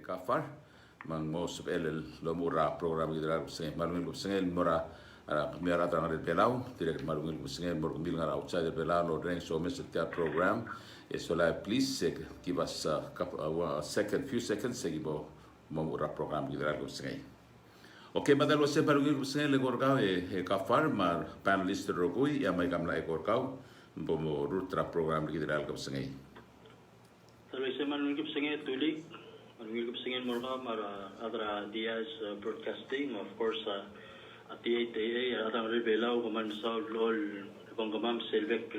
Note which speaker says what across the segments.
Speaker 1: kafar mang most of lomura program gidra seng malungin seng mora mera tang red pelau direct malungin seng mor bil ngara outside pelau lo drink so miss the program so please give us a few seconds seguibo momura program gidra seng. Okay, madalo se malungin seng le gorgao kafar mar panelist rogui ya mai kamla gorgao bomo rutra program gidra seng.
Speaker 2: Kalau saya menunggu pesengit tulik, menunggu pesengit mereka mara ada Diaz Broadcasting, of course, at the ATA, ada orang belau keman misal lol, penggemam selbek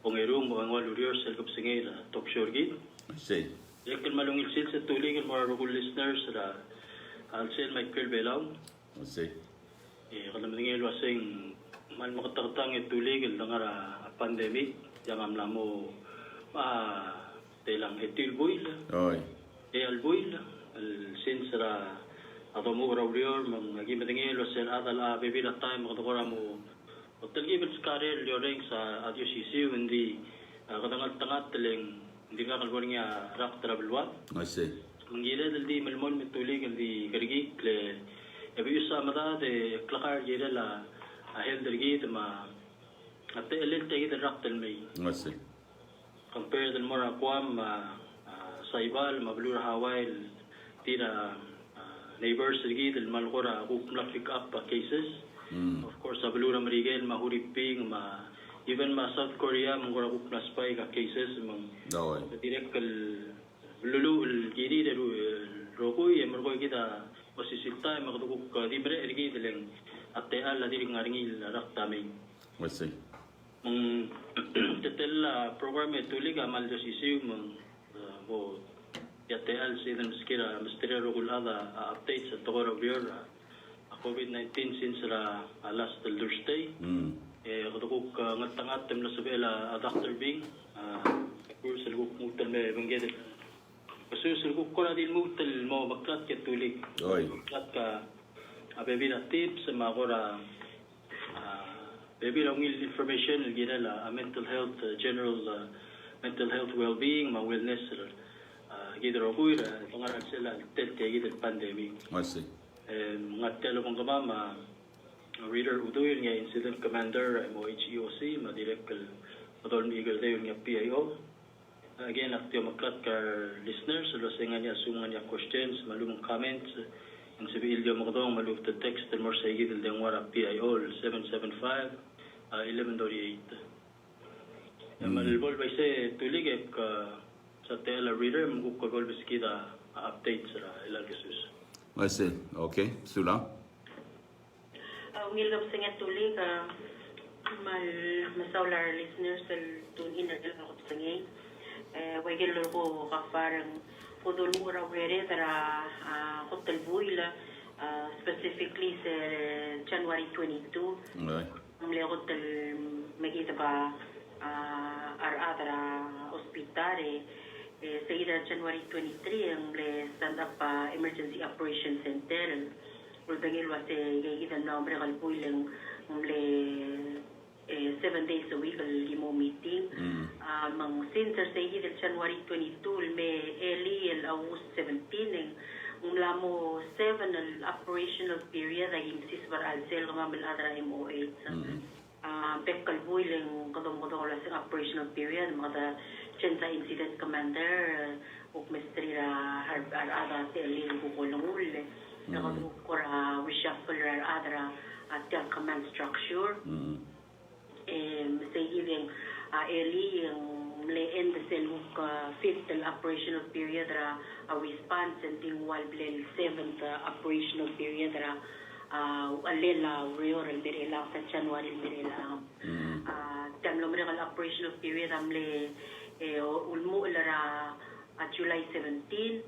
Speaker 2: pengerung, bangwa lurior selbek pesengit talk show git.
Speaker 1: Say.
Speaker 2: Ya kan menunggu sil setulik kan para local listeners ada alsel Michael belau.
Speaker 1: Say.
Speaker 2: Kalau mendengar luasing mal makatatang tulik dengan pandemik, jangan lamo telang etil buil, albuil, sensera atau mu raurior, magi mendengar luasan adalah bebila time atau orang mu, tergi bersekarang lioreng sa adio sisi undi kadang tengah teleng hindi ka kalbornya rak terabluat. Mengira di melmon metulik di kergi le, tapi usah mata de kelakar jadi la ahel dergi tema, ate elel tegi rak telmei. Compare the more aquam saibal mablur hawaii tira neighbors lagi del malgora upla pick up cases of course ablura marigel mahuriping even South Korea mangora upla spy cases mang direct kal lulu giri deru rokoi emergoi kita posisilta magduguk dibre lagi deleng atte alla diri ngaringi raktami tetel program itu liga mal do sisiu bo yatel season skira misteri rogul ada updates at togoro bior COVID-19 since last Thursday kadukuk ngatangat tem na subela Dr. Bing course luguk mutal me bangede kasus luguk ko na din mutal mo baklat ke tulig baklat ka abebina tips magora Baby, lang information gina la mental health general mental health well-being, wellness gina roguir pangaran sila tel kaya gina pandemic. Mga telo kong kamama reader udoy nga incident commander MOH EOC direct madol eagle dayon nga PIO. Again, aktyo maklat ka listeners lo singa niya sungan niya questions, malumong comments. Ang sabi ilyo makadong maluf the text and more sa higit ng wara PIO 775-1138. Malibol ba isa tulig sa tela reader magkukagol ba kita update sa ilang kasus.
Speaker 1: Okay, Sula?
Speaker 3: Ngilgap sa nga tulig masaular listeners tun inadal ako sa ngay. Wagil ko kaparang Kudul mura were tara hotel buila specifically sa January 22. Muli hotel magita ba tara hospital sa ira January 23 ang stand up emergency operation center. Ulbangil was kita nombre kalbuilang muli 7 days a week limo meeting mang center sa higit January 22 may early August 17 lamo 7 al operational period ay sisbar alsel kamamal adra MOH pekkal builing kadong-kadong la sa operational period mga chensa incident commander uk mistrira harb ada teli kukulong ul nakadukura reshuffle adra at command structure sa giving early yung end the seluk fifth operational period a response and ting while 7th operational period alela reor mirela sa January mirela tamlo mirela operational period amle ulmo lara July 17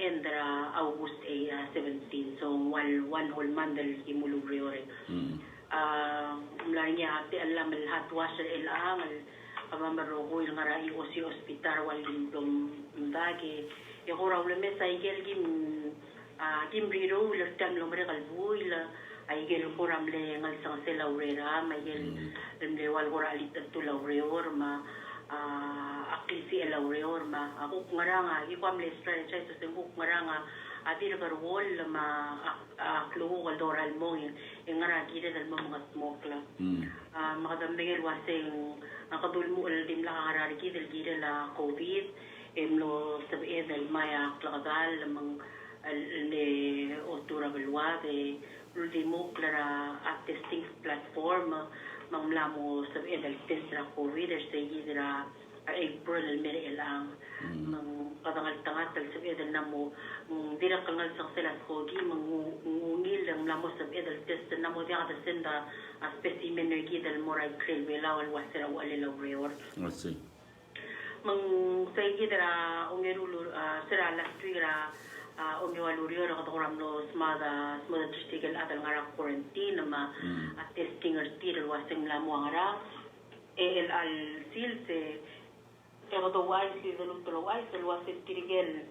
Speaker 3: and August 17 so one whole month imulog reor Mlanya ati alam lahat washer ilang pamamaro yung ngarai o si hospital waling dagi yung raw leme sa igel kim riro lertam lomre kalbuil ay gel ko ramle ngal sang selaurera may gel lemle wal ko alit at tulaureur ma kilsi elaureor ma ako ngaranga ikwam lestra chay so sembu ngaranga adir garwol ma klugo kaldoral mo ngara kida dal mga smokla makadambengel waseng akadulmo dim la karari kida la covid emlo sabi dal maya klakadal mang le otura belwade ultimo clara testing platform mamlamo sabi dal test ra covid stay dira April mere elang mang kadangal-tangat sabi dal namo dira kangal sa sila kogi mangungil lang lamo sabi dal test namo dia kada senda specimen nergi dal moral crel wala wal wasira wala lawreor
Speaker 1: see
Speaker 3: mang say dira ungerulu sira last week ra ungewalurio na katoramlo smada district adal ngara quarantine ma testing artir wasing lamo ngara al silse Pero wise little to wise was it tirigel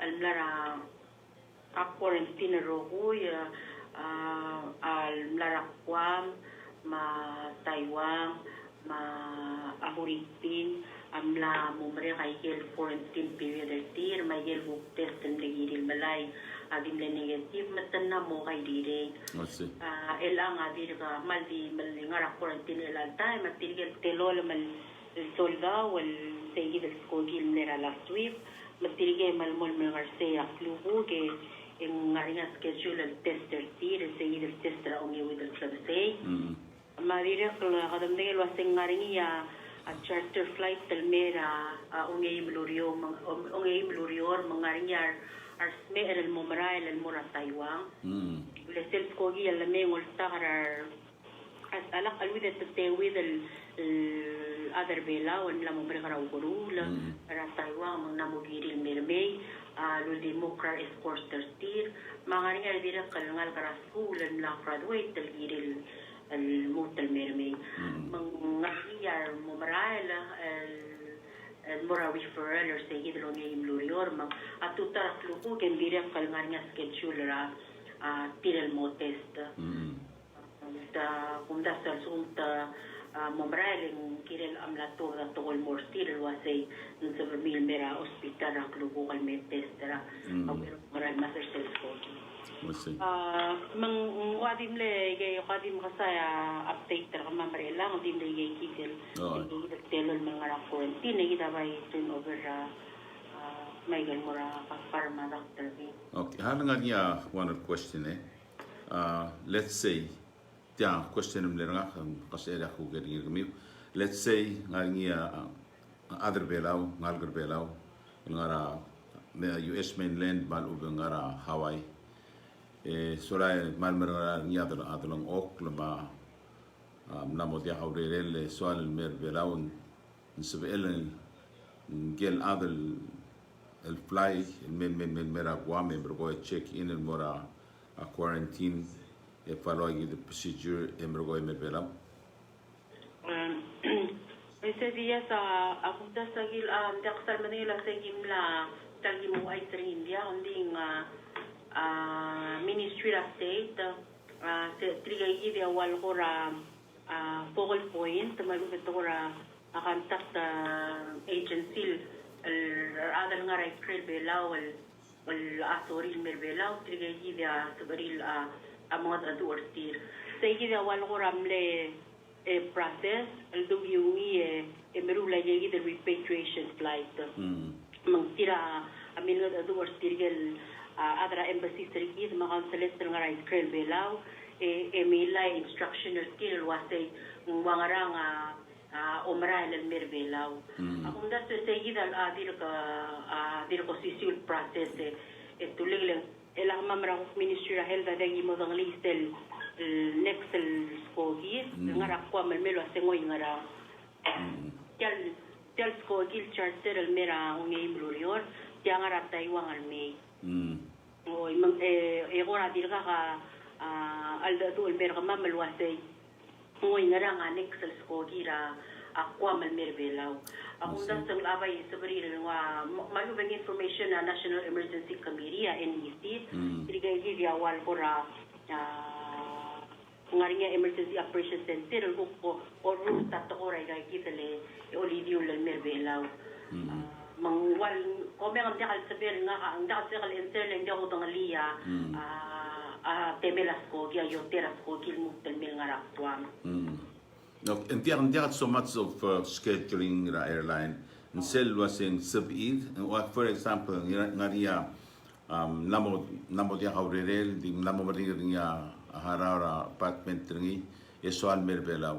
Speaker 3: al-mlara quarantine roguy al-mlara kwam ma Taiwan ma Amuripin amla mumre kaigel quarantine period tir maigel book test and legiril malay adim le negative matanna mo kay dire elang adir ka maldi ngara quarantine elang time at tirigel telol mal solda wal sayid al-skogil nera last week magtirigay malmol mga klubo ke yung nga schedule al tester tir sayid al-tester ongi with al-klabasay marira kadamdengel waseng nga rin charter flight talmera ongi mlurior mga rin arsme eral mumara eral mura Taiwan lesel skogi alame ngolta karar as alak alwid at tewid other bela on la mombre kara ugurula para Taiwan mang namugiril mermay ludi mukra exporter tir mga rin dira kalngal kara school and la graduate talgiril al mutal mermay mang ngiyar mumrael mura referral or say idlo ngay imlurior mang atutar klupo ken dira kalngal nga schedule ra tiral mo test kung dasal sunta Momraling kirel amlato da togol morstir wasay nun sa vermil mera hospital ra klubo kal metes tara moral master sales coach mang wadim le gay wadim kasaya update tara mamrela wadim le gay kigel telol mga ra quarantine kita bay turnover may gan mora pharma doctor bi
Speaker 1: okay hanga niya one question let's say tiang question mleranga kasi ada ko gering kami let's say ngangia other belau ngalger belau ngara US mainland mal ngara Hawaii sorai mal mera ngia adlang ok lama namo dia aurel soal mer belau nsbel gel adel el fly men mera guame bergo check in el mora quarantine following the procedure emrogo emerbelam
Speaker 3: ese dia sa ako da sagil daksar manila sa gimla tagi mo ay sa India onding Ministry of State sa trigay dia wal ko ra focal point malugat ko ra contact agency adal nga ra krel belaw wal asoril merbelaw trigay dia sabaril mga aduor tir sa igida wal ko ramle process al dugyungi merula yegi the repatriation flight mangtira amin nga aduor tir gel adra embassy sergis mga consulate nga right krel belaw emila instructional skill wasay wangarang omra el merbelaw akong da sa igida dir ko sisul process tulig elang mamrang Ministry of Health adagi mo dang listel next skogis ngara kwa melmelo asengoy ngara tel skogil charter el mera ungay blurior tiang ngara Taiwan almay oy mang gora dirga ka alda tu el mera mamelo asay ngoy ngara nga next skogira akwa melmerbelaw akong dasang labay sa baril nga malubang information na National Emergency Committee NEC dirigay dia wal ko ra ngarinya emergency operation center ko or tato ko ra gay kitale olidio lang merbelaw mangwal kome ang dakal saber nga ang dakal sa kalensel hindi ako tangaliya temelas ko kaya yung teras ko kilmug telmil nga raktuam.
Speaker 1: No, and there so much of scheduling the airline. And sel was in sub-id. For example, ngaria namo dia haurel di namo maringa harara apartment ringi esoal merbelaw.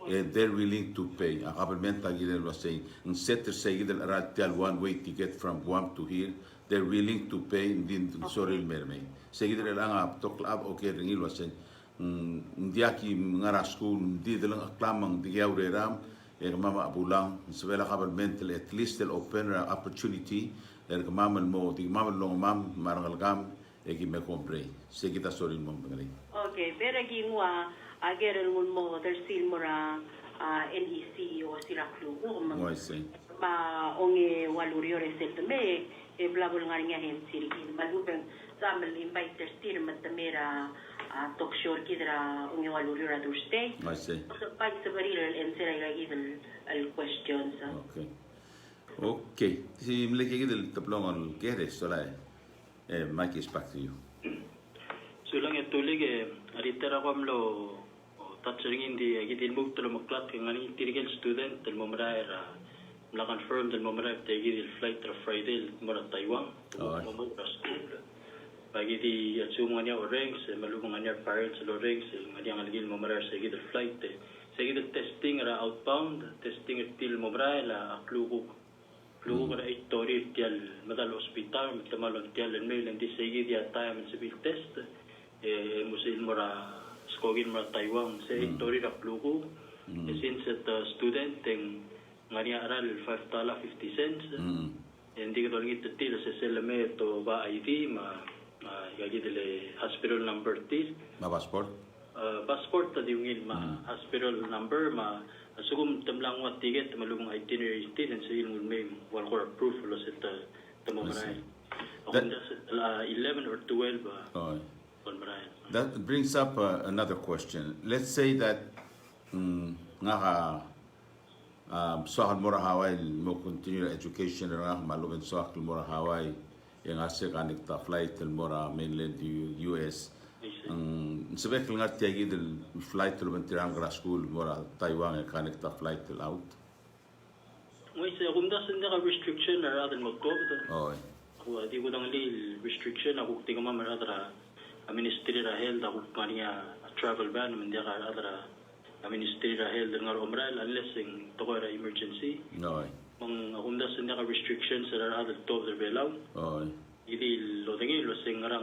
Speaker 1: They're willing to pay. A government agile was saying, instead of saying that radial one-way ticket from Guam to here, they're willing to pay din soril mermay. Sige lang tok lab okay ringi was saying, hindi aki ngara school hindi dalang aklamang di ram mama abulang sabela government at least they'll open an opportunity mamal mo di mamal long mam marangal gam me compre sige ta soril mo bangalay.
Speaker 3: Okay, pero gingwa agerel mo tersil mo ra NEC o sila klugo ma onge walurio reset me blabul nga nga hen sirigin malubeng sa mal invite tersil matamera talk show kidra ungi walurio ra Thursday.
Speaker 1: I see.
Speaker 3: So pa sa baril and sila even al questions.
Speaker 1: Okay. Okay. Si mleki gidel taplong al kere solay. Mike is back to you.
Speaker 2: Sulang etulig aritera kamlo tatsaringin di gidil mug tulo maklat kang ani tirigel student tel momraera la confirm tel momraera te gidil flight ra Friday mora Taiwan. Bagi di atsumo niya orange malubong niya parents orange ngadi ang aligil momraera sa gidil flight sa gidil testing ra outbound testing til momraera la klugo kada itori tial madal hospital mitamalon tial en mail and disegi dia time civil test musil mora skogin mora Taiwan sa itori ra klugo since the student teng ngani aral $5.50 hindi ko tolong ito til sa selame to ba ID ma gagi dele hospital number til
Speaker 1: Ma passport
Speaker 2: passport tadi ungin ma hospital number ma sugum tamlang wat ticket malumong itinerary tin and sa ilmul may one core proof lo sa tamomaray. Ako 11 or 12
Speaker 1: That brings up another question. Let's say that nga sohal mora Hawaii mo continue education nga malumong sohal mora Hawaii yung asa kanik ta flight mora mainland US. Sebab nga tiagi del flight lu mentirang gra school mora Taiwan kanik ta flight out.
Speaker 2: May sa kung dasan na restriction na rather magkobda.
Speaker 1: Oh.
Speaker 2: Ako di ko nang li restriction ako tinga ma rather ministry ra health ako kanya travel ban man dia ka rather ministry ra health nga umral unless ing to ra emergency.
Speaker 1: No.
Speaker 2: Mang kung dasan na restrictions ra rather to the belaw.
Speaker 1: Oh.
Speaker 2: Idi lo tingi lo sing nga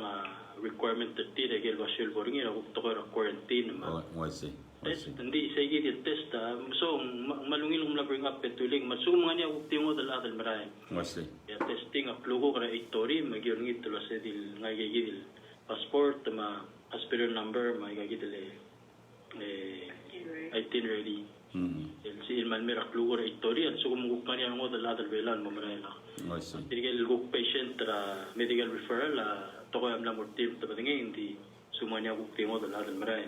Speaker 2: requirement that tira gel basil boringi ako to ra quarantine ma.
Speaker 1: Oh, I see.
Speaker 2: Hindi sa gid test so malungil um bring up petuling masum nga niya uktingo dal adal maray.
Speaker 1: I see.
Speaker 2: Ya testing uplogo kara itori magyurngit tulo sa dil nga gigil passport ma hospital number ma gigil itinerary. Si ilman mira klugo ra itori at so kumukpa niya ngo dal adal belan mo maray la.
Speaker 1: I see.
Speaker 2: Tigil go patient ra medical referral to ko am la mortim to badingi hindi sumanya uktingo dal adal maray.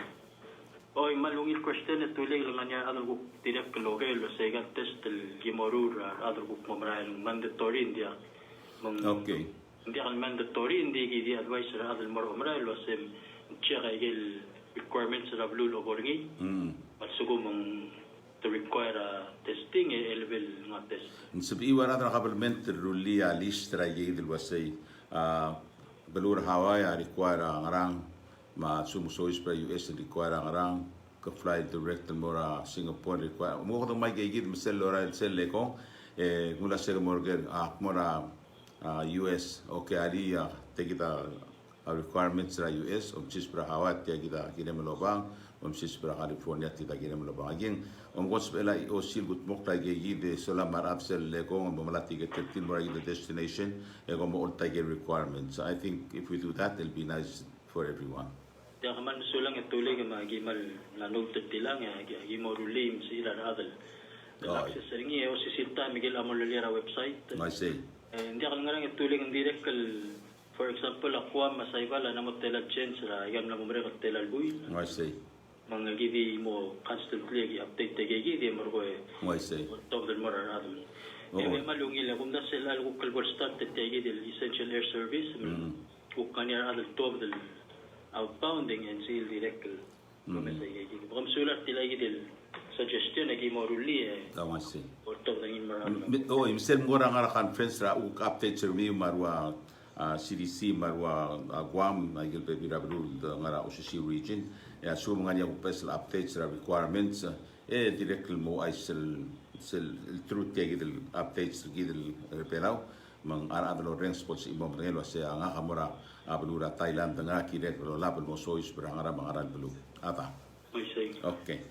Speaker 2: Oy malungil question at tulig lang niya ano ko tinap kalogel lo sa test el gimorur other book mamral mandatory india
Speaker 1: okay
Speaker 2: hindi kan mandatory hindi gidi advice ra other more mamral lo sem check igel requirements ra blue lo borgi pagsugo mong to require testing level nga test
Speaker 1: sabi wala na government rulia list ra igel wasay balur Hawaii require ngarang ma sumusois para US require ngarang ka fly direct mora Singapore require mo ko may gigit misel lora sel leko mula sa morgan mora US okay ali kita requirements ra US of cis para Hawaii kita kinemelobang cis para California kita kinemelobang again was bela o sil gut mok ta gigit de sola marap sel leko mo malati get tin mora the destination e mo all take requirements. I think if we do that it'll be nice for everyone.
Speaker 2: Dia kaman sulang itulig magimal lanog tilang gimorulim sila adal. Access ringi o sisita Miguel Amololera website.
Speaker 1: I see.
Speaker 2: Hindi ka ngarang itulig ang direct for example aqua masaybala na mo tela change ra yam na mo mere tela buil.
Speaker 1: I see.
Speaker 2: Mga gidi mo constantly update gidi mo ko
Speaker 1: I see.
Speaker 2: Top del more adal. Yung malungil kung da sila algo kalbor start tegi del essential air service kung kanya adal top del outbounding and seal direct kumesay gigi. Kung sulat tila del suggestion agi moruli
Speaker 1: Tama si.
Speaker 2: Porto ng imaran.
Speaker 1: Misal mo nga conference ra update sa review marwa CDC marwa Guam ay gilpe birabul nga ra OCC region. Ya so mga niya special updates ra requirements direct mo ay sel truth kay gidel updates gidel pelaw mang ara-adlo ren sports ibang ngelo sa nga kamura abulura Thailand nga kidet lo label mo sois berangara mangaral belu ata. Okay.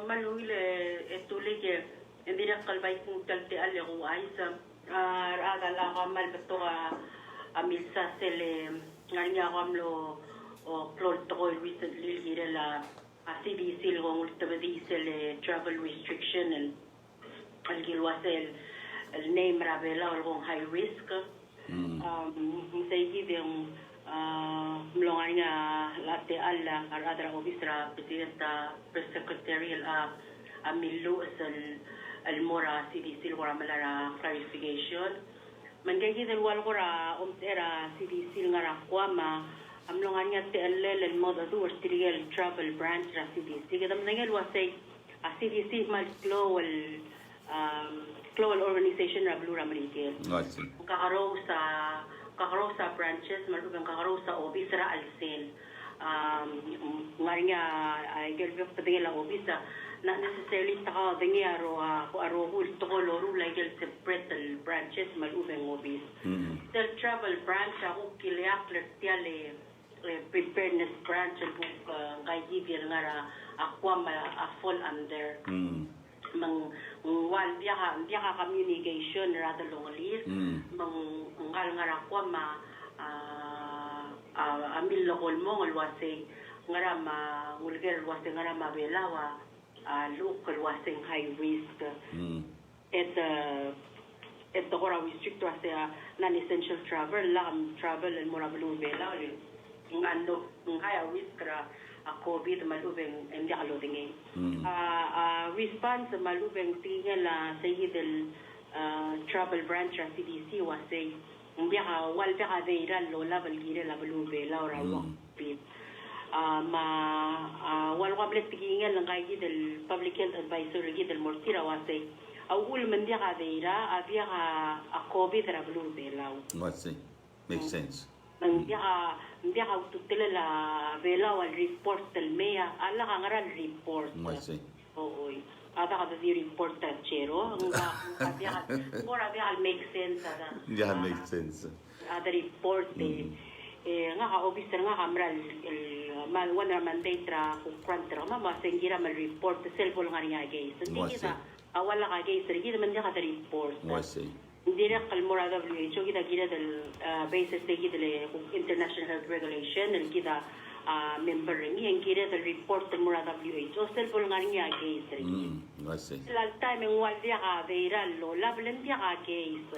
Speaker 3: Malungil etulig hindi na kalbay kung talte ali ko ay sa adala kamal beto amilsa sele nganya kamlo o plot ko recently gidela CDC lo ngultabadi sele travel restriction and algilwasel el name rabela o high risk say gidem mlonganya latte alla aradra obisra presidenta secretarial amillo al mora CDC wala malara clarification man gayid wal wala era CDC ngara kwama amlonganya te el modo dur trial travel branch ra CDC kadam nangel wasay CDC mal global organization ra blue ramalike kakaraw sa branches malubang kakaraw sa office ra alsen ngarinya ay gelbek padela office not necessarily taka dengya aro hul tokolo like separate branches malubang office the travel branch ako kilyak lertiale preparedness branch book kay givir ngara akwa fall under mang wal dia ka communication rather lonely mang ngal ngara kwa ma amil lokol mo ngwase ngara ma ngulger wase ngara ma belawa local wase high risk at the ora restrict wase non essential travel and mora belu belawa ngando high risk ra COVID malubeng hindi kalodingin. Response malubeng tinggal sa hidel travel branch ng CDC wasay hindi ka wal ka deiran lola balgire la balube laura wakpit. Wal ka blet tinggal lang kay hidel public health advisor hidel mortira wasay awul man dia ka deira abia ka COVID ra balube law.
Speaker 1: What's it? Makes sense.
Speaker 3: Hindi ka tutila la vela wal report del mea ala ka ngaral report oo ada ka di report ta chero mora biya make sense
Speaker 1: make sense
Speaker 3: ada report nga ka officer nga kamral mal wana mandate ra kung kwantra ma masengira mal report cellphone nga niya guys hindi kita awala ka guys hindi man dia ka report hindi na kalmura WHO kita del basis de kita international health regulation and kita member ringi kita del report del mura WHO cellphone nga niya case ringi last time ang waldia ka viral lo lablen dia ka case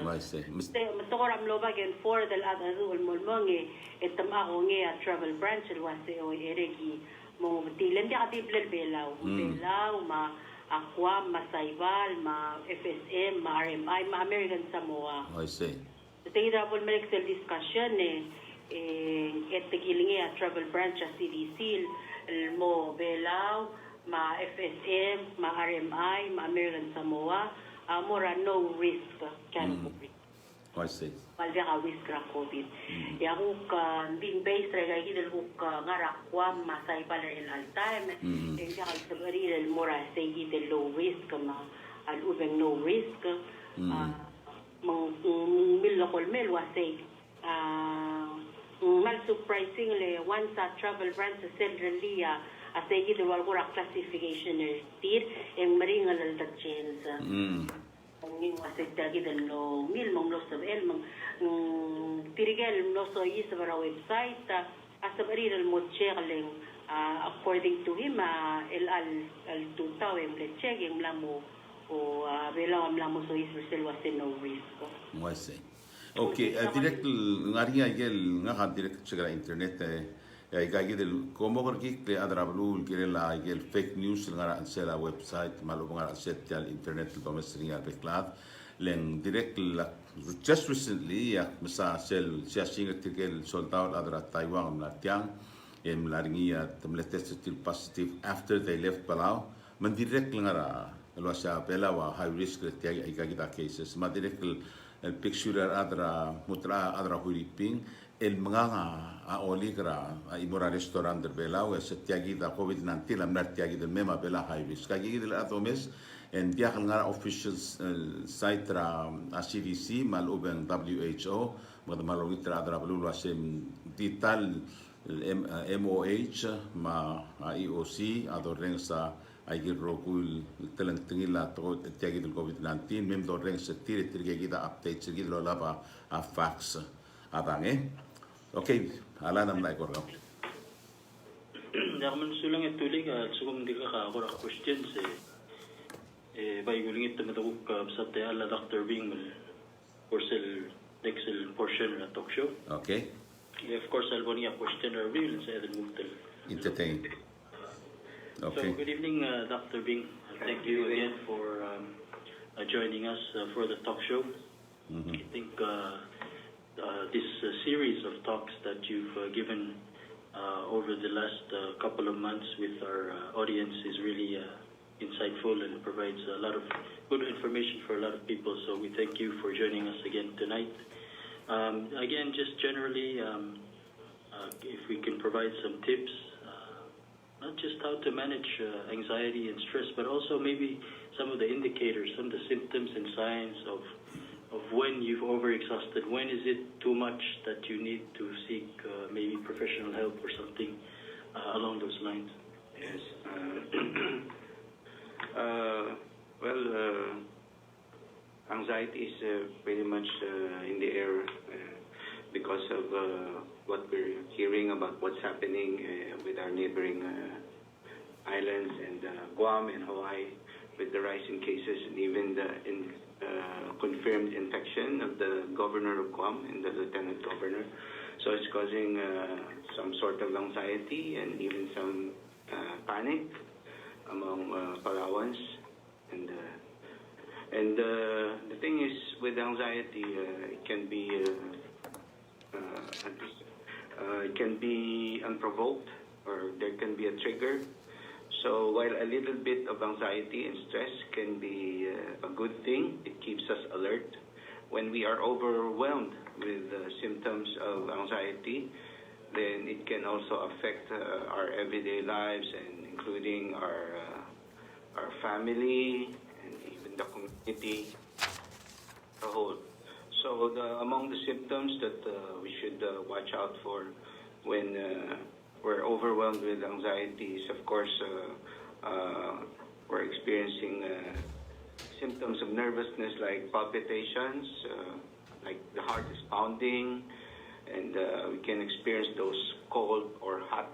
Speaker 3: matokoram lo bagen for del adazul molmonge etam ako nge travel branch wase o eregi mo tilen dia ka tiblel belaw ma Aqua, Masaybal, FSM, RMI, American Samoa.
Speaker 1: I see.
Speaker 3: Sa tingin po medical discussion gilingi travel branch sa CDC, mo Belao, FSM, RMI, American Samoa, mura no risk can
Speaker 1: I see.
Speaker 3: Malvia ka risk ra COVID. Ya huk din base ra gidel huk ngarakwa Masaybal al time. Ya ka sabari el mora say gidel low risk ma al ubeng no risk. Mil lokol mel wasay mal surprisingly once a travel brand sa centrally asay gidel wal kura classification tir en maringal al chance. Ngin wasay tagi del no mil mong lo sa el mong tirigel no so is sa website asabari del mo check according to him al tutaw em le check em lamo o bela am lamo so is wasay no risk.
Speaker 1: Wasay. Okay, direct ngari gel nga direct sa internet ay gagidel como korki kle adrablu kirela gel fake news nga sa website malo nga set internet pamestringa beklat leng direct just recently masa sel singa tikel soldado adra Taiwan na tiang laringi tested positive after they left Palau mandirect langara luasa pela wa high risk tiang kita cases madirect el picture adra mutra adra huliping el manganga a oligra a imora restaurant der Palau tiagi da COVID-19 lam tiagi del mema pela high risk kagi del atomes en dia ngara officials site ra CDC mal ubeng WHO mal witra adra bulu asem dital MOH ma EOC adoreng sa aigir rokul telang tingila to tiagi del COVID-19 mem doreng sa tire kita update sigi lo laba a fax abange okay ala nam lai korga
Speaker 2: Naman sulang itulig sugum dika ka ako question baiguling ito matagok sa ala Dr. Bing porcel next portion na talk show.
Speaker 1: Okay.
Speaker 2: Of course, I'll bring a question or real and say the
Speaker 1: entertain. Okay.
Speaker 2: So good evening, Dr. Bing. Thank you again for joining us for the talk show. I think this series of talks that you've given over the last couple of months with our audience is really insightful and provides a lot of good information for a lot of people. So we thank you for joining us again tonight. Again, just generally, if we can provide some tips, not just how to manage anxiety and stress, but also maybe some of the indicators, some of the symptoms and signs of when you've overexhausted. When is it too much that you need to seek maybe professional help or something along those lines?
Speaker 4: Yes. Anxiety is pretty much in the air because of what we're hearing about what's happening with our neighboring islands and Guam and Hawaii with the rise in cases and even the confirmed infection of the governor of Guam and the lieutenant governor. So it's causing some sort of anxiety and even some panic among Palawans. And the thing is, with anxiety, it can be unprovoked, or there can be a trigger. So while a little bit of anxiety and stress can be a good thing, it keeps us alert. When we are overwhelmed with symptoms of anxiety, then it can also affect our everyday lives, and including our family and even the community as a whole. So among the symptoms that we should watch out for when we're overwhelmed with anxiety is, of course, we're experiencing symptoms of nervousness like palpitations, like the heart is pounding, and we can experience those cold or hot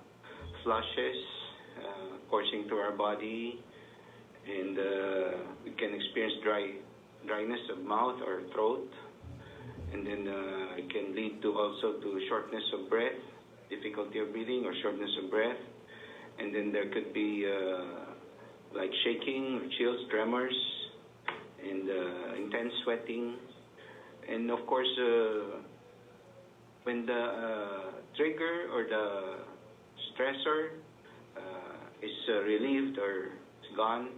Speaker 4: flushes coursing through our body, and we can experience dryness of mouth or throat, and then it can lead to also to shortness of breath, difficulty of breathing or shortness of breath, and then there could be like shaking, or chills, tremors, and intense sweating, and of course when the trigger or the stressor is relieved or is gone,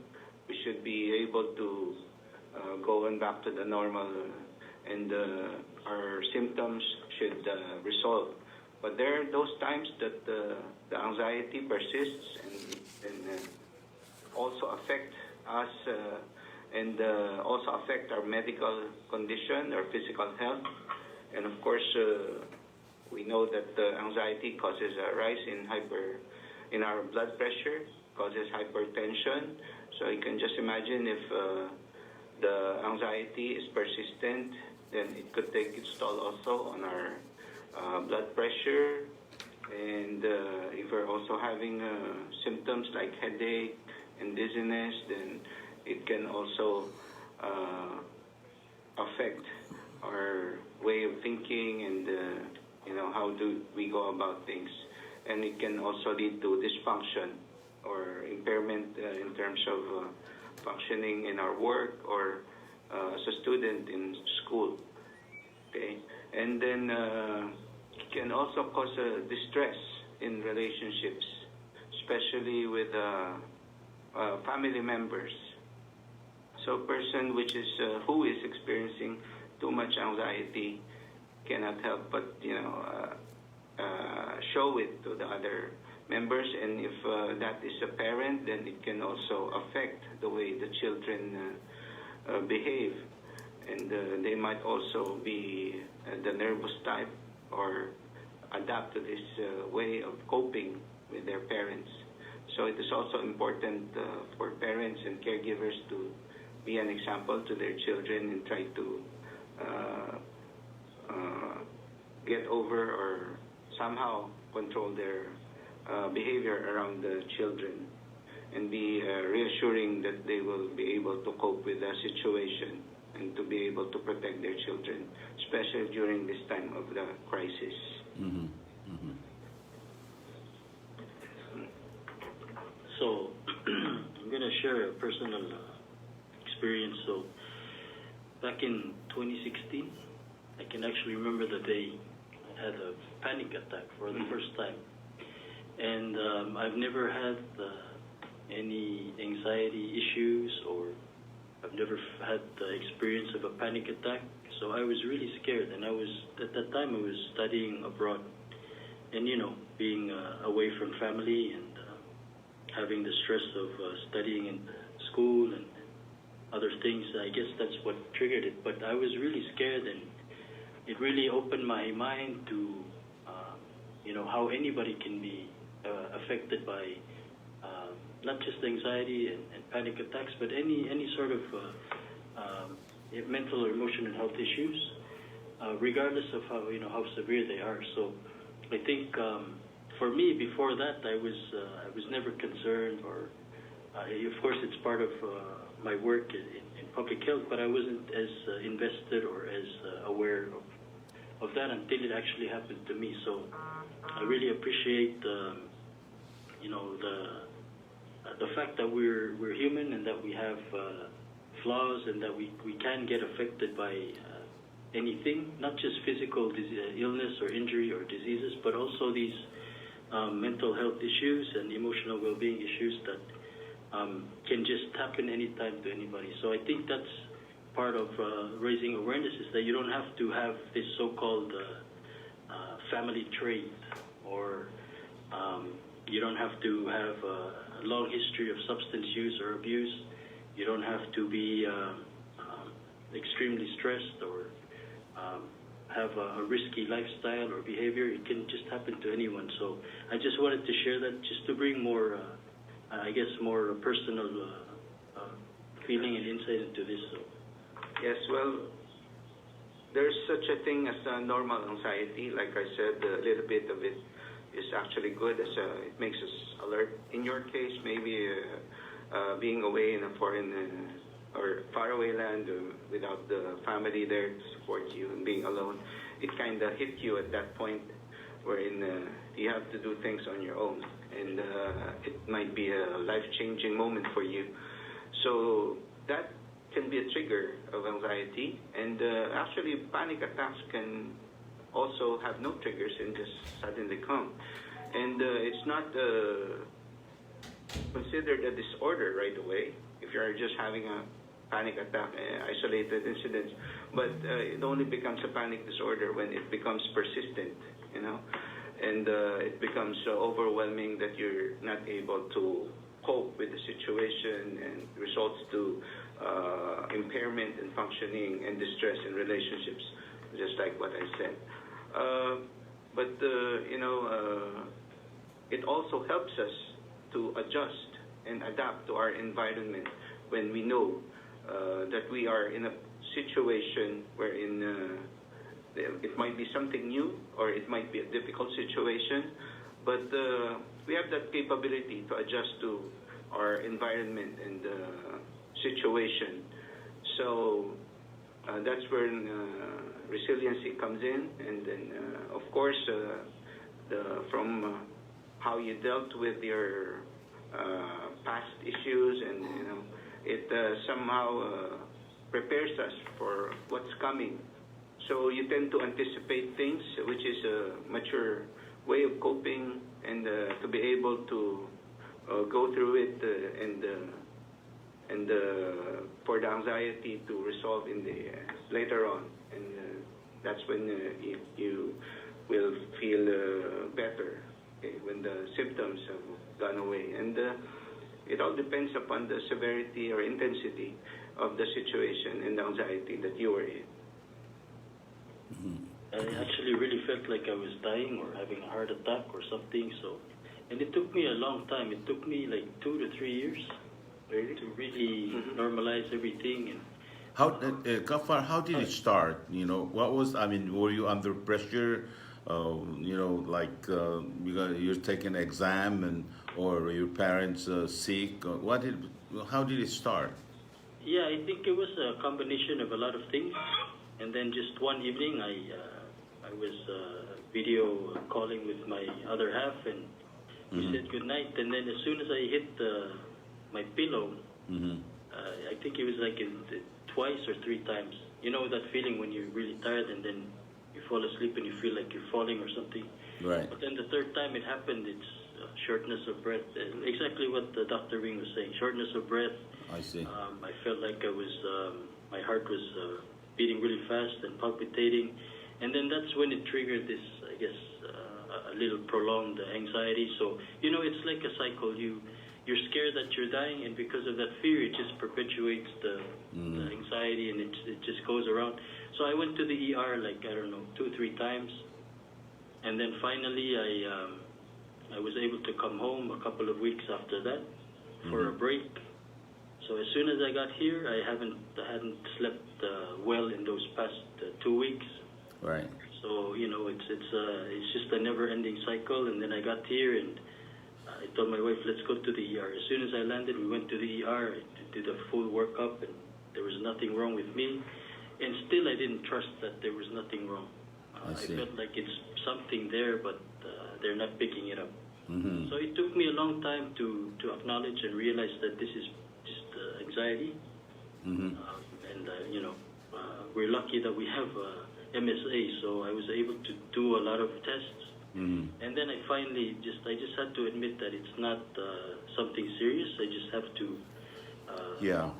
Speaker 4: we should be able to go on back to the normal, and our symptoms should resolve. But there are those times that the anxiety persists and also affect us and also affect our medical condition, our physical health. And of course, we know that anxiety causes a rise in our blood pressure, causes hypertension. So you can just imagine if the anxiety is persistent, then it could take its toll also on our blood pressure. And if we're also having symptoms like headache and dizziness, then it can also affect our way of thinking and how do we go about things. And it can also lead to dysfunction or impairment in terms of functioning in our work or as a student in school. Okay, and then it can also cause distress in relationships, especially with family members. So, a person who is experiencing too much anxiety cannot help but show it to the other members, and if that is a parent, then it can also affect the way the children behave, and they might also be the nervous type or adapt to this way of coping with their parents. So it is also important for parents and caregivers to be an example to their children and try to get over or somehow control their behavior around the children, and be reassuring that they will be able to cope with the situation and to be able to protect their children, especially during this time of the crisis.
Speaker 1: Mm-hmm. Mm-hmm.
Speaker 2: So, I'm going to share a personal experience. So, back in 2016, I can actually remember the day I had a panic attack for the first time. And I've never had any anxiety issues, or I've never had the experience of a panic attack. So I was really scared, and at that time I was studying abroad, and being away from family and having the stress of studying in school and other things. I guess that's what triggered it. But I was really scared, and it really opened my mind to how anybody can be affected by not just anxiety and panic attacks, but any sort of mental or emotional health issues, regardless of how severe they are. So I think for me, before that, I was never concerned, or of course it's part of my work in public health, but I wasn't as invested or as aware of that until it actually happened to me. So I really appreciate the fact that we're human, and that we have flaws, and that we can get affected by anything, not just physical illness or injury or diseases, but also these mental health issues and emotional well-being issues that can just happen anytime to anybody. So I think that's part of raising awareness, is that you don't have to have this so-called family trait, or you don't have to have a long history of substance use or abuse. You don't have to be extremely stressed or have a risky lifestyle or behavior. It can just happen to anyone. So I just wanted to share that, just to bring more, more personal feeling and insight into this. So.
Speaker 4: Yes, well, there's such a thing as normal anxiety. Like I said, a little bit of it is actually good, as it makes us alert. In your case, maybe being away in a foreign or faraway land without the family there to support you, and being alone, it kind of hit you at that point wherein you have to do things on your own, and it might be a life-changing moment for you. So that can be a trigger of anxiety, and actually panic attacks can also have no triggers and just suddenly come. And it's not considered a disorder right away if you're just having a panic attack, isolated incidents, but it only becomes a panic disorder when it becomes persistent, and it becomes overwhelming, that you're not able to cope with the situation, and results to impairment in functioning and distress in relationships, just like what I said. It also helps us to adjust and adapt to our environment when we know that we are in a situation wherein it might be something new, or it might be a difficult situation, but we have that capability to adjust to our environment and situation. So that's where resiliency comes in, and then of course from how you dealt with your past issues, and it somehow prepares us for what's coming. So you tend to anticipate things, which is a mature way of coping, and to be able to go through it and for the anxiety to resolve in the later on, and that's when you will feel better, okay, when the symptoms have gone away. And it all depends upon the severity or intensity of the situation and the anxiety that you were in.
Speaker 2: I actually really felt like I was dying or having a heart attack or something. So, and it took me a long time. It took me like 2 to 3 years to really normalize everything. And
Speaker 1: Kafar, how did it start? You know, what was, I mean, were you under pressure? You know, like you're taking an exam, or your parents sick? How did it start?
Speaker 2: Yeah, I think it was a combination of a lot of things. And then just one evening, I was video calling with my other half, and we said goodnight. And then as soon as I hit my pillow, I think it was like twice or 3 times. You know that feeling when you're really tired and then you fall asleep and you feel like you're falling or something.
Speaker 1: Right.
Speaker 2: But then the 3rd time it happened, it's shortness of breath. Exactly what Dr. Wing was saying, shortness of breath.
Speaker 1: I see.
Speaker 2: I felt like I was, my heart was beating really fast and palpitating. And then that's when it triggered this, I guess, a little prolonged anxiety. So, you know, it's like a cycle. You're scared that you're dying, and because of that fear, it just perpetuates the anxiety, and it just goes around. So I went to the ER like, I don't know, 2 or 3 times. And then finally I was able to come home a couple of weeks after that for a break. So as soon as I got here, I hadn't slept well in those past 2 weeks.
Speaker 1: Right.
Speaker 2: So, you know, it's just a never-ending cycle. And then I got here, and I told my wife, let's go to the ER. As soon as I landed, we went to the ER to do the full workup, and there was nothing wrong with me. And still, I didn't trust that there was nothing wrong. I felt like it's something there, but they're not picking it up. So it took me a long time to acknowledge and realize that this is just anxiety. And, you know, we're lucky that we have MSA, so I was able to do a lot of tests. And then I finally I just had to admit that it's not something serious. I just have to you know,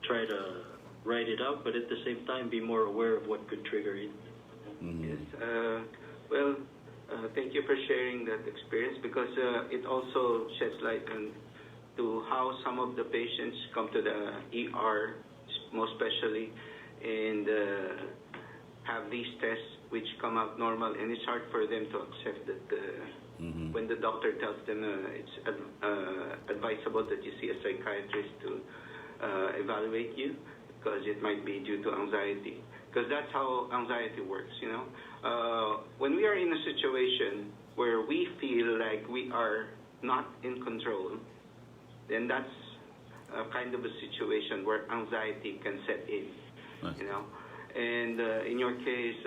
Speaker 2: try to write it out, but at the same time be more aware of what could trigger it.
Speaker 4: Yes. Well, thank you for sharing that experience, because it also sheds light on to how some of the patients come to the ER, most especially, and have these tests which come out normal, and it's hard for them to accept that when the doctor tells them it's advisable that you see a psychiatrist to evaluate you, because it might be due to anxiety. Because that's how anxiety works, you know. When we are in a situation where we feel like we are not in control, then that's a kind of a situation where anxiety can set in, you know. And in your case,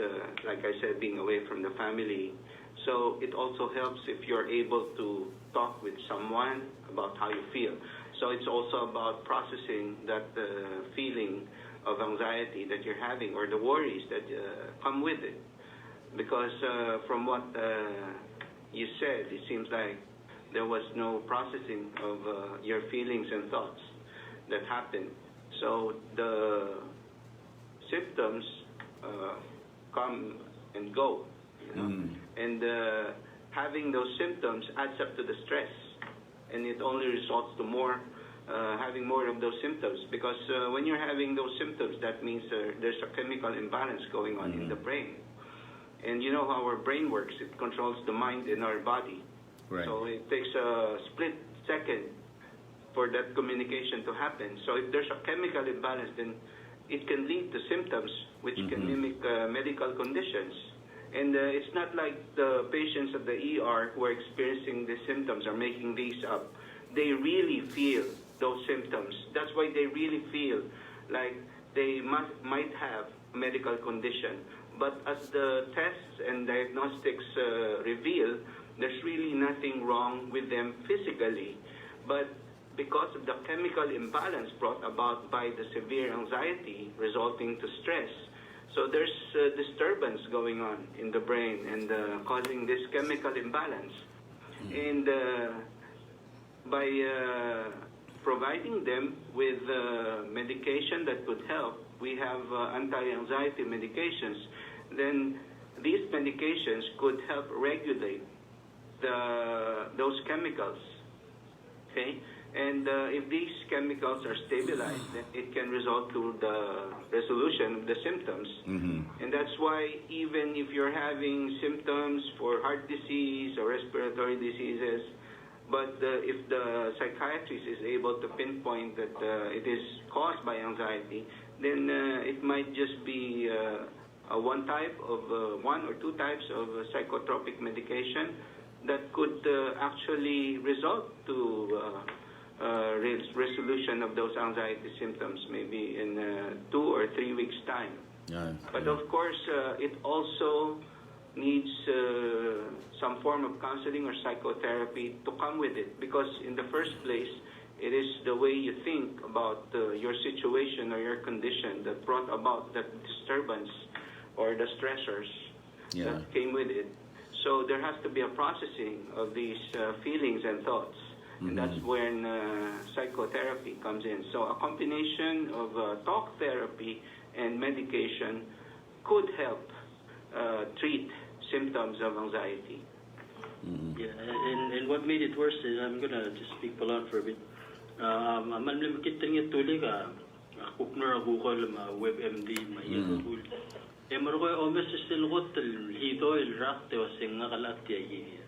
Speaker 4: like I said, being away from the family, so it also helps if you're able to talk with someone about how you feel. So it's also about processing that feeling of anxiety that you're having, or the worries that come with it. Because from what you said, it seems like there was no processing of your feelings and thoughts that happened. So the symptoms come and go, you know? And having those symptoms adds up to the stress, and it only results to more having more of those symptoms, because when you're having those symptoms, that means there's a chemical imbalance going on in the brain. And you know how our brain works. It controls the mind and our body.
Speaker 1: Right.
Speaker 4: So it takes a split second for that communication to happen. So if there's a chemical imbalance, then it can lead to symptoms which can mimic medical conditions. And it's not like the patients at the ER who are experiencing the symptoms are making these up. They really feel those symptoms. That's why they really feel like they might have a medical condition. But as the tests and diagnostics reveal, there's really nothing wrong with them physically. But because of the chemical imbalance brought about by the severe anxiety resulting to stress. So there's disturbance going on in the brain and causing this chemical imbalance. And by providing them with medication that could help, we have anti-anxiety medications, then these medications could help regulate those chemicals, okay? And if these chemicals are stabilized, then it can result to the resolution of the symptoms. And that's why even if you're having symptoms for heart disease or respiratory diseases, but if the psychiatrist is able to pinpoint that it is caused by anxiety, then it might just be one or two types of psychotropic medication that could actually result to resolution of those anxiety symptoms, maybe in 2 or 3 weeks' time. But of course, it also needs some form of counseling or psychotherapy to come with it, because in the first place, it is the way you think about your situation or your condition that brought about that disturbance or the stressors that came with it. So there has to be a processing of these feelings and thoughts. And that's when psychotherapy comes in. So a combination of talk therapy and medication could help treat symptoms of anxiety.
Speaker 2: Yeah, and what made it worse is, I'm going to just speak Polon for a bit. Aman kita nga tulig kukner ako ko WebMD maiyakul. Emor ko omes silgot hito ilrak te wasing ngakalat yagi.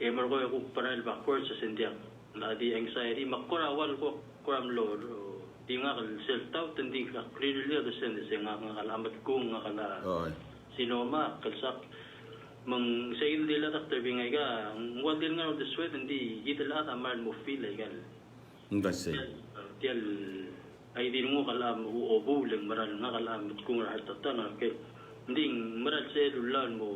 Speaker 2: Emor ko ako panel backwards sa sindiak. Na di anxiety makurawal ko kuram lor. Di nga kal self-doubt hindi ka clearly understand nga ngakalamat ko ngakala. Sinoma kalsak mang sa hindi la doctor bingay ka ngwag din nga the sweat hindi kita lahat amal mo feel ay gal.
Speaker 1: Ngasi.
Speaker 2: Tial ay din mo kalam uobo lang maral nga kalam kung rahat tatana kay hindi maral sa lulan mo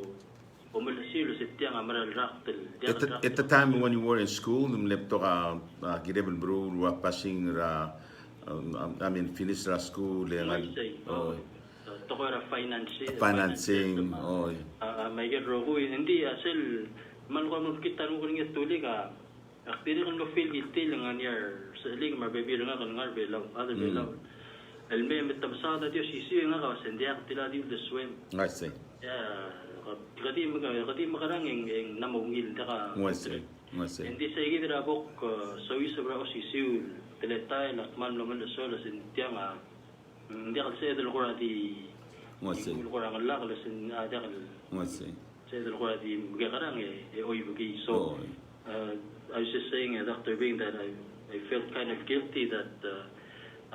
Speaker 2: o malasilo sa tiyang maral raktel.
Speaker 1: At the time when you were in school, lepto ka girebel bro wa passing ra I mean finish ra school yang
Speaker 2: tokora
Speaker 1: financing
Speaker 2: may gero ko hindi asel man ko mo kita mo kuning tulig ka aktir kan lo feel gitil nga niya sa ling mabibilo nga kan ngar belaw other belaw elme metabsada dio sisi nga ka sendiak tila dio the swim
Speaker 1: I see
Speaker 2: kadi makarang ing namungil ka hindi sa igi drabok so isabra o sisi teletay lakman lo man sola sintiang hindi ka sa edel ko di ko kurang la kala sin ada kal sa edel ko di makarang oy bugi so I was just saying, Dr. Bing, that I felt kind of guilty that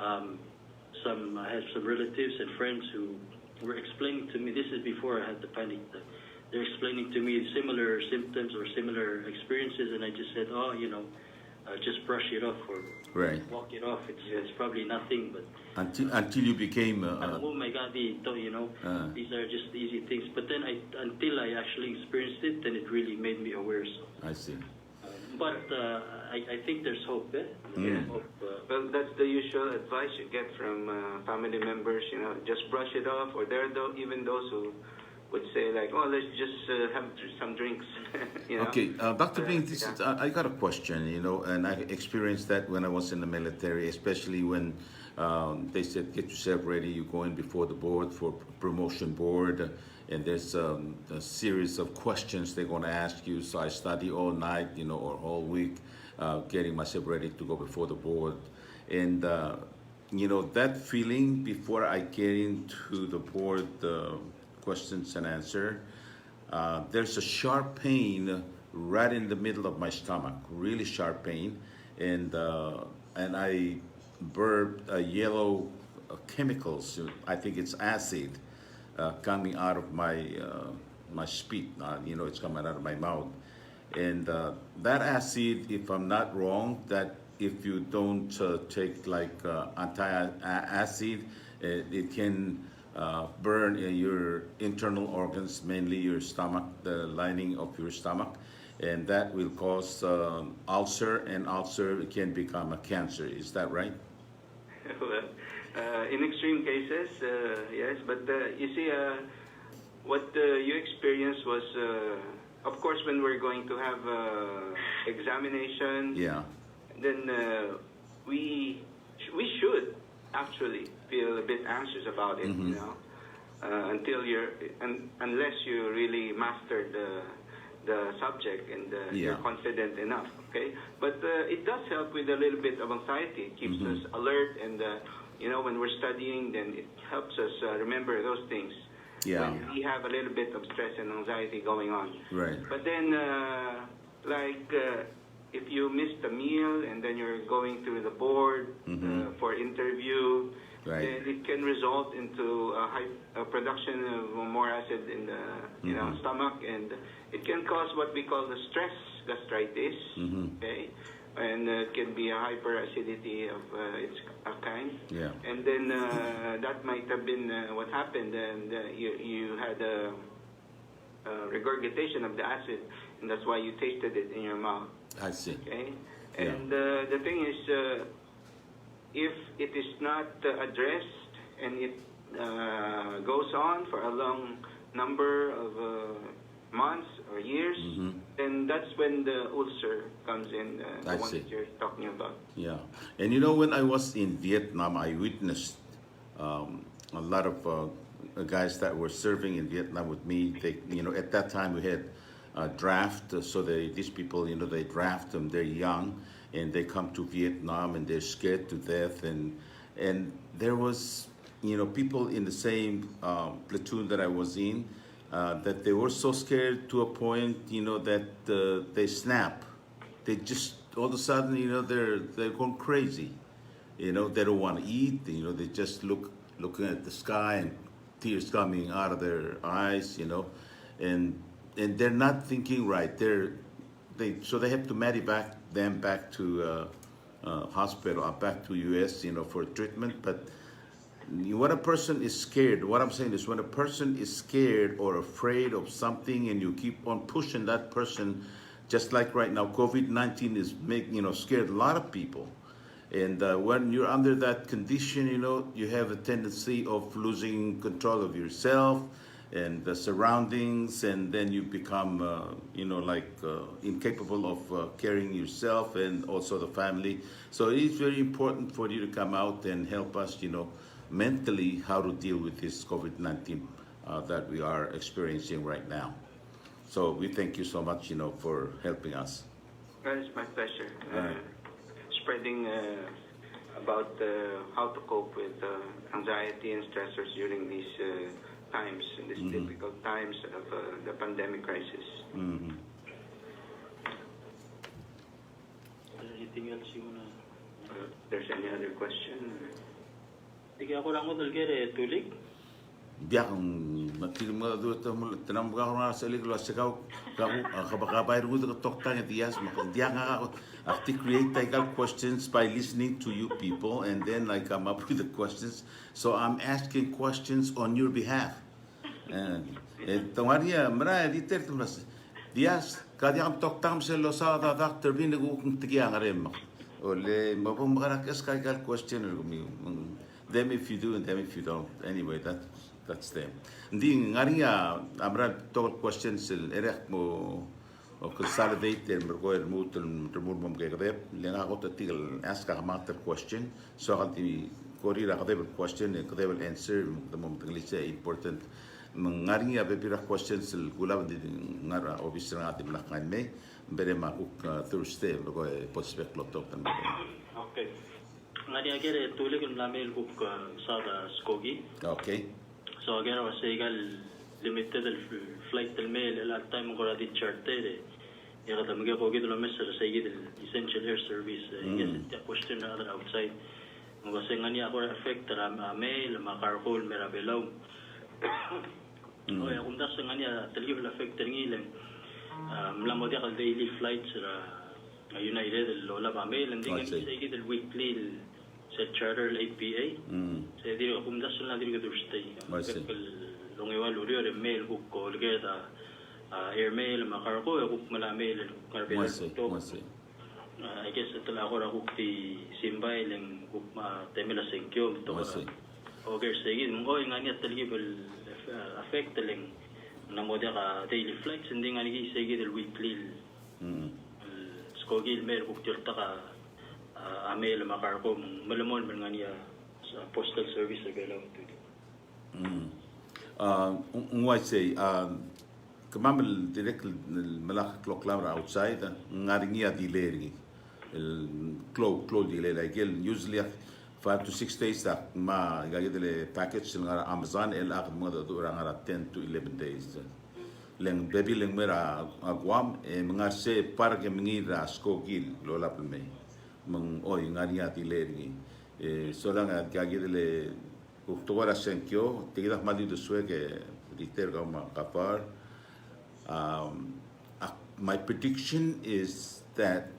Speaker 2: I had some relatives and friends who were explaining to me, this is before I had the panic, they're explaining to me similar symptoms or similar experiences, and I just said, just brush it off or walk it off. It's probably nothing, but
Speaker 1: until you became
Speaker 2: oh my God, these are just easy things. But then until I actually experienced it, then it really made me aware. So
Speaker 1: I see.
Speaker 2: But I think there's hope. Hope,
Speaker 4: well, that's the usual advice you get from family members. Just brush it off. Or there are even those who would say like, "Oh, let's just have some drinks."
Speaker 1: Okay, Dr. Bing, I got a question. And I experienced that when I was in the military, especially when they said, "Get yourself ready. You go in before the board for promotion board." And there's a series of questions they're going to ask you. So I study all night, or all week, getting myself ready to go before the board. And, that feeling before I get into the board questions and answer, there's a sharp pain right in the middle of my stomach, really sharp pain. And I burped yellow chemicals. I think it's acid. Coming out of my spit, it's coming out of my mouth, and that acid, if I'm not wrong, that if you don't take like anti-acid, it can burn your internal organs, mainly your stomach, the lining of your stomach, and that will cause ulcer, and ulcer can become a cancer. Is that right?
Speaker 4: Well, in extreme cases, yes, but you see, what you experienced was, of course, when we're going to have examination,
Speaker 1: Yeah.
Speaker 4: then we should actually feel a bit anxious about it, you know, until unless you really mastered the subject and you're confident enough, okay? But it does help with a little bit of anxiety. It keeps us alert, and you know, when we're studying, then it helps us remember those things.
Speaker 1: Yeah.
Speaker 4: When we have a little bit of stress and anxiety going on.
Speaker 1: Right.
Speaker 4: But then, if you missed a meal and then you're going through the board for interview,
Speaker 1: Right.
Speaker 4: then it can result into a production of more acid in the you know, stomach, and it can cause what we call the stress gastritis, okay? And it can be a hyperacidity of its a kind.
Speaker 1: Yeah.
Speaker 4: And then that might have been what happened, and you had a regurgitation of the acid, and that's why you tasted it in your mouth.
Speaker 1: I see.
Speaker 4: Okay? And the thing is, if it is not addressed and it goes on for a long number of months or years, then that's when the ulcer comes in, the one that you're talking about.
Speaker 1: Yeah. And you know, when I was in Vietnam, I witnessed a lot of guys that were serving in Vietnam with me. They, you know, at that time we had a draft, so these people, you know, they draft them, they're young, and they come to Vietnam and they're scared to death, and there was, you know, people in the same platoon that I was in, that they were so scared to a point, you know, that they snap. They just all of a sudden, you know, they're going crazy. You know, they don't want to eat. You know, they just looking at the sky and tears coming out of their eyes. You know, and they're not thinking right. So they have to medevac them back to hospital, back to U.S. You know, for treatment. But when a person is scared, what I'm saying is, when a person is scared or afraid of something, and you keep on pushing that person, just like right now, COVID-19 is scared a lot of people. And when you're under that condition, you know, you have a tendency of losing control of yourself and the surroundings, and then you become, incapable of caring yourself and also the family. So it is very important for you to come out and help us, you know, mentally, how to deal with this COVID-19 that we are experiencing right now. So we thank you so much, you know, for helping us.
Speaker 4: Well, it's my pleasure. Spreading about how to cope with anxiety and stressors during these times, in these difficult times of the pandemic crisis.
Speaker 2: Anything else you wanna?
Speaker 4: If there's any other question?
Speaker 2: Sige ako lang ko talgere tulig.
Speaker 1: Biar makin mga dua tenang mga sa lig lo sekaw kabakabay ru the talk tang dias makin dia nga articulate questions by listening to you people, and then I come up with the questions. So I'm asking questions on your behalf. And tamaria mara diter tumas dias kadiam talk tang se lo sa da doctor bin go kung tigiang rem ole mabong makakas kay question them if you do and them if you don't. Anyway, that's them. Hindi ngaria amra talk questions erek mo o consolidate and remove mom kay lenga ko tigal ask a matter question, so kanti korira ka question and ka answer the mom tinglisa important ngaria bepira questions gula di ngara obviously natin lakan me bere ma Thursday ko prospect lot talk tan.
Speaker 2: Okay. Ngani agere tulig ng lamel book sa Skogi.
Speaker 1: Okay.
Speaker 2: So agera wasigal limited el flight del mail el time ko radi charter. Ya kada mga ko gid lo messer sa gid essential air service. Yes, the question na other outside. Mga ngani ako affect ra mail makarhol merabelaw. Oya kung das ngani talgib affect ngilem. Mlamo dia kal daily flights ra United lo la mail and then sa gid el weekly sa charter APA. Sa diri ko das na diri ko Thursday. Long igual urior mail book ko lgeda airmail makarko kuk malamel karbel to
Speaker 1: Mwase.
Speaker 2: I guess ito la ako kuk ti simbay leng kuk ma temela senkyo to
Speaker 1: Mwase.
Speaker 2: okay sige mo nga niya taligi bel affect leng na mo ka daily flights hindi nga nigi sige del weekly skogil mer kuk tilta ka amail makarko malamon nga niya sa postal service belaw to
Speaker 1: Mwase, kamamal direct malak clock lamra outside ngaringi adileri el clock delay like usually 5 to 6 days that ma gagidele package ngara Amazon el akhd mo dura ngara 10 to 11 days leng baby leng mera agwam mga se parke mengira skogil lola plme meng oy ngaringi adileri so lang gagidele uktora senkyo tigidak mali do suege riter gama kapar. My prediction is that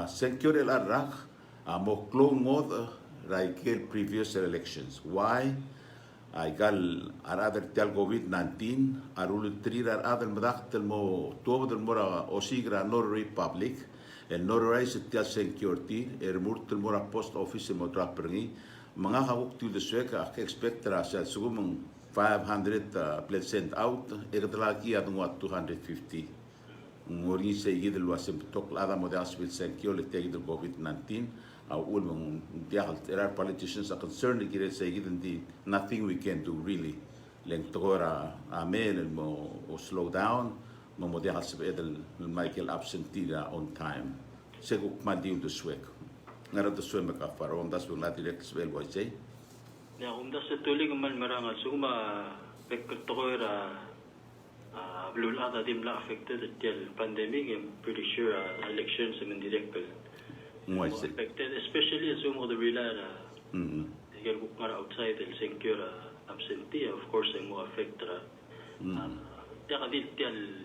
Speaker 1: secure el arrak mo clone mod like previous elections. Why? I gal other tel COVID-19 arul trir other madaktel mo todo del mora osigra no republic el no rise tel security murtel mora post office mo traprengi mga hawuk til de sweka expect ra sa sugumong 500 pledge sent out erdelaki atong 250 ngori se yidel wasem tok lada models with secure le take the COVID-19 au ulmong dial there are politicians are concerned gire se yidel di nothing we can do really leng tora amel mo slow down mo model se edel Michael absentee on time sego madiu de swek ngara de swek ka faro das wala direct spell was say.
Speaker 2: Ya, umda sa tuling man marangal suma pektorera blue ada dimla affected the pandemic. I'm pretty sure elections in direct affected, especially as some of the real again outside the secure absentee. Of course, I'm more affected. Ya kadil tial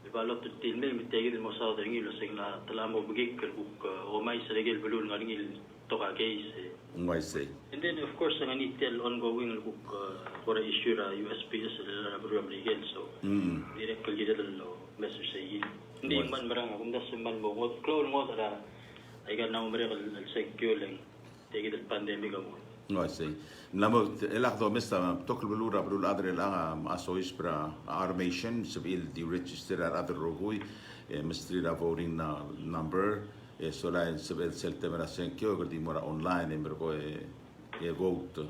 Speaker 2: develop the team may mitegi mo sa the ngilo sing na talamo bugik o may sa regel blue ngil to ka case. And then, of course, ang anitel ongoing for a issue USPS program legal. So, direct kalgidal message sa iyo. Hindi man marang kung das man mo clone mo tara ay gan na umre al secure lang tigid al pandemic mo.
Speaker 1: Namo elak do mesta tokol belura brul adre lang asois pra armation civil di register other rogoy mistri voting number sola civil seltemera senkyo di mora online emberko vote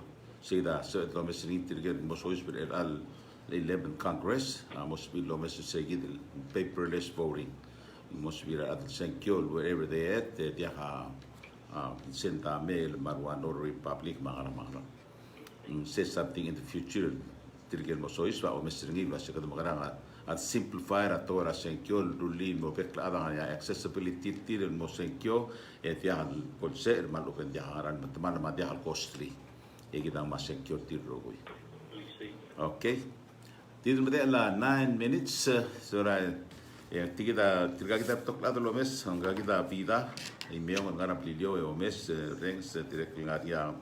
Speaker 1: sida so do mestri tirger mosois per al 11 Congress must be lo mestri segid paperless voting must be at senkyo wherever they at dia senta mail marwan or republic mga say something in the future tirger mosois wa o mestri ngi was kada magaranga at simplify atora senkyo dulin mo pekla adang accessibility tir mo senkyo dia polser malupen dia haran teman ma dia costly kita mas senkyo tir rogoy. Okay, dito mo la 9 minutes so ra kita toklado lo mes hangga kita vida imeo ngara plilio o mes rengs direct ngaria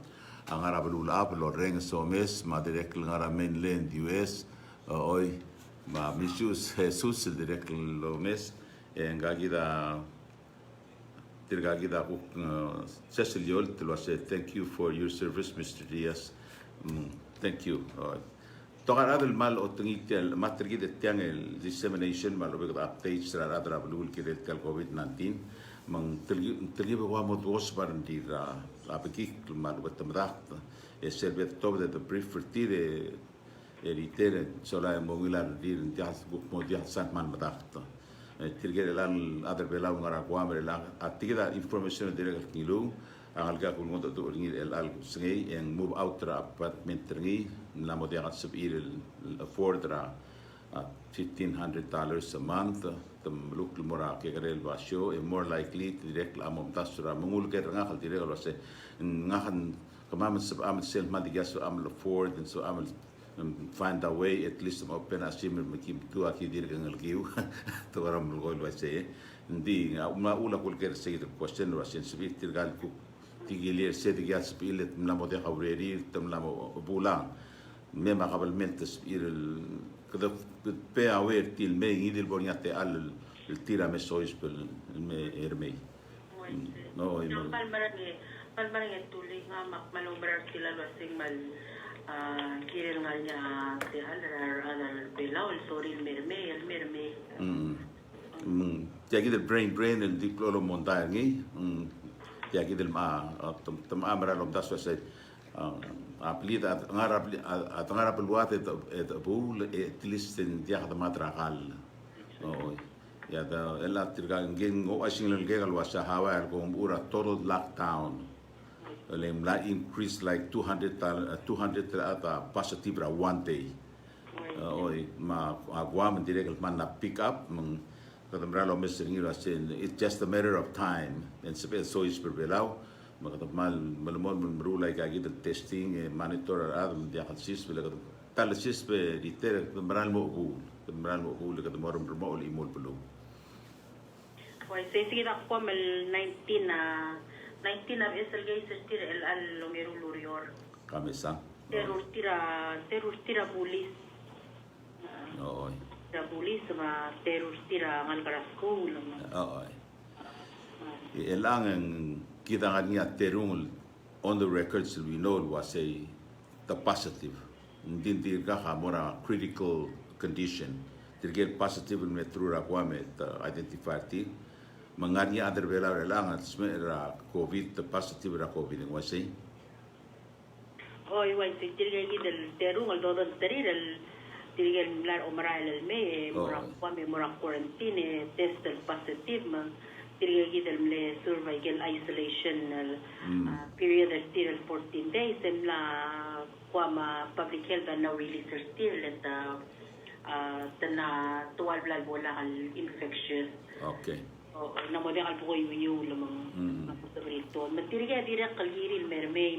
Speaker 1: angara belula lo rengs o mes ma direct ngara mainland US oi ma Misius Jesus direct lo mes ngagida tirgagida Cecil to say thank you for your service Mr. Diaz. Thank you. Tocar adel mal o tingitel matrigid tiang el dissemination mal o updates ra adra blul kiret kal COVID-19 mang tergi wa mo dos barandira apiki mal o tamrak e servet top de brief for tire eritere sola mogilar dir jas buk mo dia sant man madakto tirgere lan adar bela ngara kwamre la atigida information direct kilu alga kun ngoto do ngi el al sngi en move out tra apartment ngi la modera subir el affordra $1,500 a month tam look mora ke garel basyo e more likely direct la mom tasra mungul ke nga khal direct lo se ngahan kamam sab am sel ma digas am afford and so am find a way at least open asim makim tu aki dir gangal kiu to ram gol wa se ndi ma ula kul ke se the question was sensitive tirgal ku tigilir se digas pilet la modera obreri tam la bulang mema qabel mentes ir kada pe awer til me idil bornyate al el tira me sois pel me ermei no
Speaker 3: Yung palmarang tuloy nga malumbar sila lasing mal kiril nga niya si Alar Belaw, sorry el merme.
Speaker 1: Tiagi del brain el diplolo montaña ngi tiagi del ma amra lom das was aplida ngarap luat et bul et listen dia da matrakal no ya da ela tirga ngin o asing lel gegal wasa hawa ko ura total lockdown lem la increase like 200 positive one day oi ma agwa man direct man na pick up kadamralo mesringi rasin it's just a matter of time and so is berbelaw makatapmal malamon merulay kagi the testing monitor adam dia khasis bila talasis be diter kadamral mo kadamor mo imol pulu
Speaker 3: Why say sige ako mal 19 of Esel guys tira el lomero lurior
Speaker 1: kamesa
Speaker 3: terus tira bulis
Speaker 1: oi
Speaker 3: tira bulis ma terus tira ngal para school
Speaker 1: oi elangan kita ngania terung on the records we know was the positive hindi ka mora critical condition tirgel positive metro ra kwame identify ti mangania other vela elangan smera covid the positive ra covid wasi
Speaker 3: Hoy why si tirgel del terung al dodon teril tirgel lar omral el me mora kwame mora quarantine test positive man tirgel del le survival isolation period of still 14 days and la kwama public health na release still at na 12 la bola al infectious
Speaker 1: okay
Speaker 3: na mo al po yung lamang napusabrito matirga direct kalgiri mermay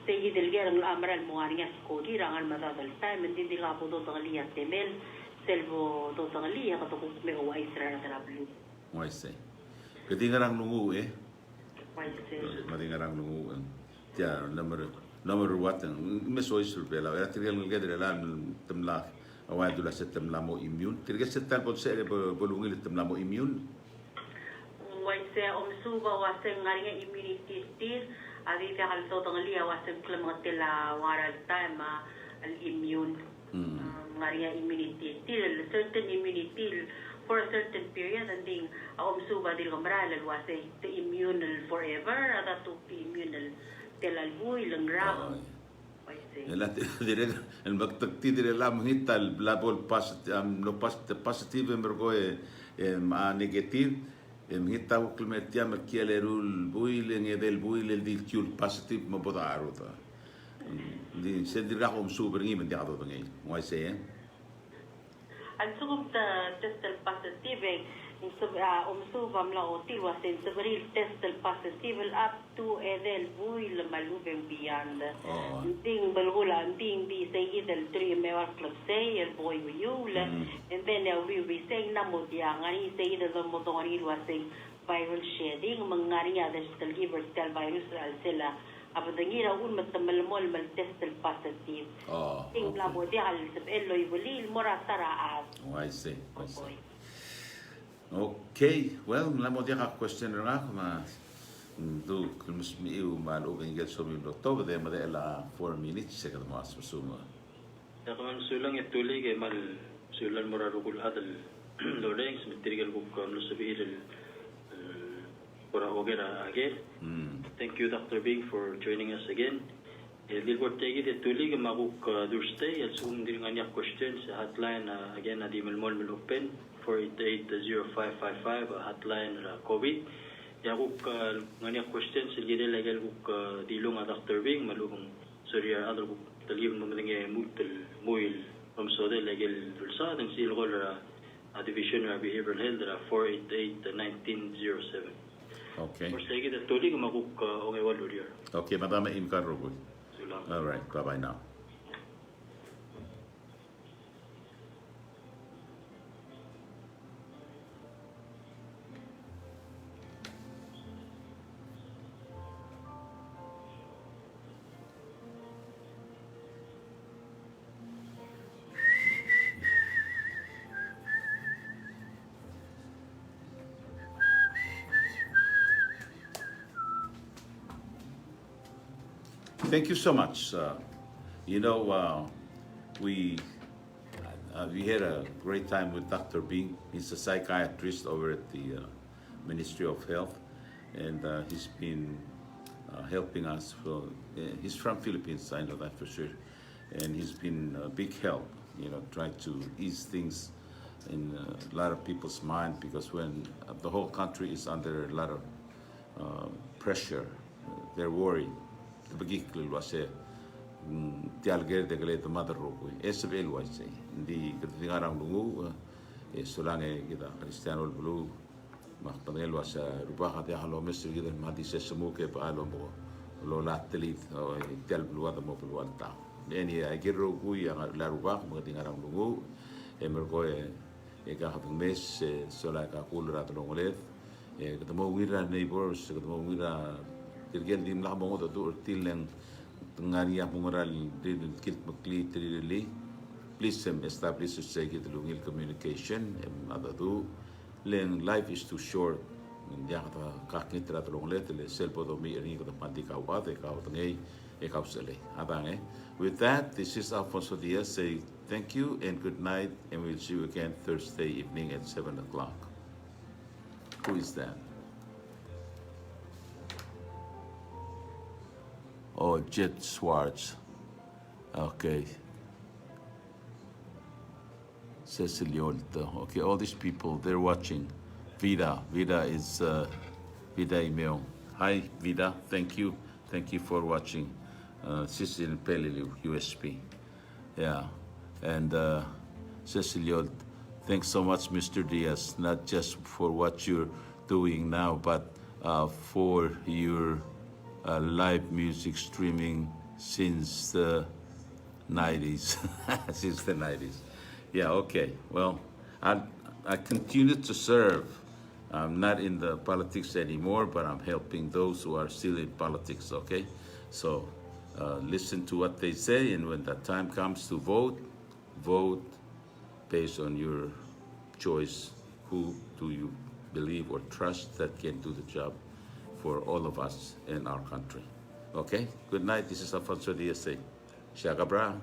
Speaker 3: segi del gerang amral mo ariya ko girangan matadal time hindi ka po do tangliya temel selvo do tangliya kato me o Israel na tarablu
Speaker 1: Moise. Ketinggalan nunggu
Speaker 3: Moise.
Speaker 1: Ketinggalan nunggu. Tiada nomor watan. Mesoi survela. Era tirgal ngedre la temla. Awal dulu set temla mo immune. Tirgal setan pot sere bolungil temla mo immune.
Speaker 3: Moise suba waseng ngaringa immunity still. Abi ka kalso tangliya waseng klamatela waral time al immune. Ngaringa immunity still certain immunity for a certain period and ding suba dil kamral wase to immune forever ada to immune telal buy lang ram
Speaker 1: ela dire el bakti dire la mhital blabol positive mergo ma negative mhita ukmetia merkialerul buy le del buy le dil tul positive mo boda arota di sedira suba ngi mendia do ngi mo se
Speaker 3: Ang sugod test positive suba mla otil wasen sabril test positive up to edel buy malubeng beyond ding balgula ding bi say edel 3 mewar club say el boy yul and then we say namo dia ngani say edel mo to ngani wasen viral shedding mangari ada giver tel virus al sela apadangira un matamalmol mal test positive ting la mo dia al sabelo ibulil mora taraas
Speaker 1: I see. Okay, well, la mo dia ka question nga ma do kulmus mi u malo bengel so mi doktor de ma de la 4 minutes se kad mas suma
Speaker 2: ya kaman sulang itulig mal sulan mora rugul adal loreng smitrigal buk lo sabihil pura ogera again. Thank you, Dr. Bing, for joining us again. Dilbort tegi de tulig maguk Thursday at sum din nga questions sa hotline again na di malmol open 488-0555 hotline COVID. Yakuk nga questions sige legal buk dilong Dr. Bing malubong sorry other buk talim mo mga mutal muil pamsode legal rulsa ng silgol division of behavioral health 488-1907.
Speaker 1: Okay.
Speaker 2: Sige de tulig maguk ongewal lurier.
Speaker 1: Okay, madama imkan robo. All right, bye-bye now. Thank you so much. We had a great time with Dr. Bing. He's a psychiatrist over at the Ministry of Health, and he's been helping us. He's from Philippines, I know that for sure, and he's been a big help. Trying to ease things in a lot of people's mind, because when the whole country is under a lot of pressure, they're worried. Tabagikil wase tialger de gale mother rogo esbel wase hindi katingarang lungu solange kita Cristiano Blue makpanel wasa rubaha de halo mesri kita madi se semuke paalo mo lo latelit tial blue ada mo pelwalta eni agiro gui ang la rubah mo katingarang lungu emergo ka hatong mes sola ka kulra tolongolet katamo wira neighbors katamo wira Tirgel dim lah mongo tu tileng tengariah mengoral di kilt makli trilili. Please establish a secret lungil communication. Ada tu leng life is too short. Dia kata kakit terat longlet le selpodomi ini kata panti kawat kau tengai kau sele. Abang. With that, this is Alfonso Diaz. Say thank you and good night, and we'll see you again Thursday evening at 7 o'clock. Who is that? Oh, Jet Swartz. Okay. Ceciliolta. Okay, all these people, they're watching. Vida. Vida is Vida email. Hi, Vida. Thank you. Thank you for watching. Cecil Peliliu, USP. Yeah. And Ceciliolta, thanks so much, Mr. Diaz, not just for what you're doing now, but for your live music streaming since the 90s. Since the 90s. Yeah, okay. Well, I continue to serve. I'm not in the politics anymore, but I'm helping those who are still in politics, okay? So listen to what they say, and when the time comes to vote, vote based on your choice. Who do you believe or trust that can do the job for all of us in our country? Okay? Good night. This is Alfonso Diaz. Shagabra.